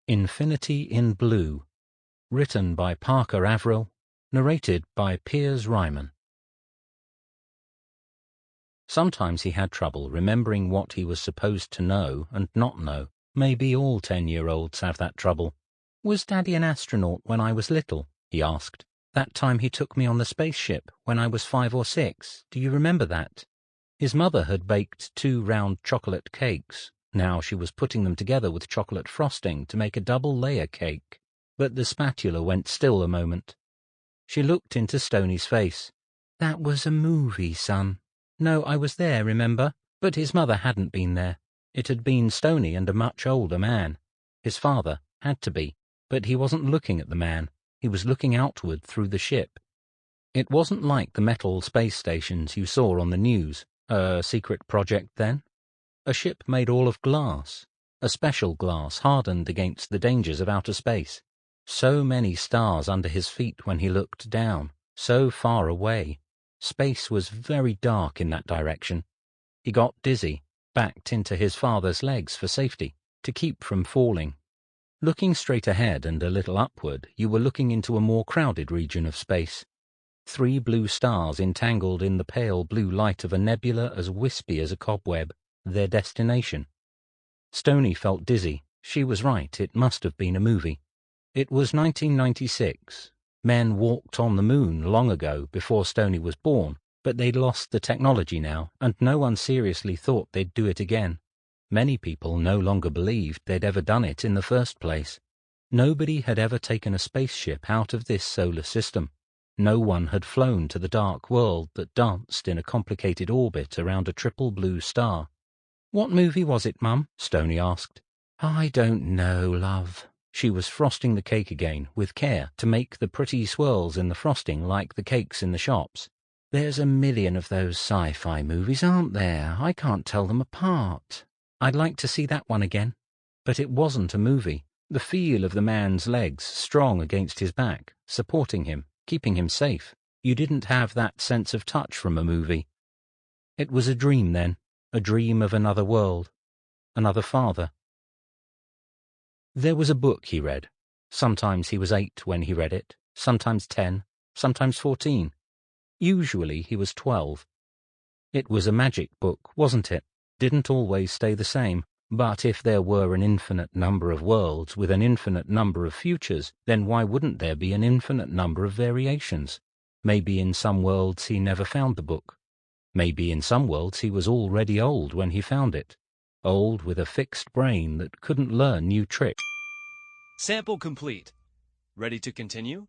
Infinity in Blue, written by Parker Avrile, narrated by Piers Ryman. Sometimes he had trouble remembering what he was supposed to know and not know. Maybe all 10-year-olds have that trouble. "Was Daddy an astronaut when I was little?" he asked. "That time he took me on the spaceship when I was 5 or 6. Do you remember that?" His mother had baked 2 round chocolate cakes. Now she was putting them together with chocolate frosting to make a double-layer cake. But the spatula went still a moment. She looked into Stoney's face. "That was a movie, son." "No, I was there, remember?" But his mother hadn't been there. It had been Stoney and a much older man. His father had to be, but he wasn't looking at the man. He was looking outward through the ship. It wasn't like the metal space stations you saw on the news. A secret project, then? A ship made all of glass, a special glass hardened against the dangers of outer space. So many stars under his feet when he looked down, so far away. Space was very dark in that direction. He got dizzy, backed into his father's legs for safety, to keep from falling. Looking straight ahead and a little upward, you were looking into a more crowded region of space. 3 blue stars entangled in the pale blue light of a nebula as wispy as a cobweb, their destination. Stoney felt dizzy. She was right, it must have been a movie. It was 1996. Men walked on the moon long ago, before Stoney was born, but they'd lost the technology now, and no one seriously thought they'd do it again. Many people no longer believed they'd ever done it in the first place. Nobody had ever taken a spaceship out of this solar system. No one had flown to the dark world that danced in a complicated orbit around a triple blue star. "What movie was it, Mum?" Stoney asked. "I don't know, love." She was frosting the cake again, with care, to make the pretty swirls in the frosting like the cakes in the shops. "There's a million of those sci-fi movies, aren't there? I can't tell them apart. I'd like to see that one again." But it wasn't a movie. The feel of the man's legs strong against his back, supporting him, keeping him safe. You didn't have that sense of touch from a movie. It was a dream then, a dream of another world, another father. There was a book he read. Sometimes he was 8 when he read it, sometimes 10, sometimes 14. Usually he was 12. It was a magic book, wasn't it? Didn't always stay the same. But if there were an infinite number of worlds with an infinite number of futures, then why wouldn't there be an infinite number of variations? Maybe in some worlds he never found the book. Maybe in some worlds he was already old when he found it. Old with a fixed brain that couldn't learn new tricks. Sample complete. Ready to continue?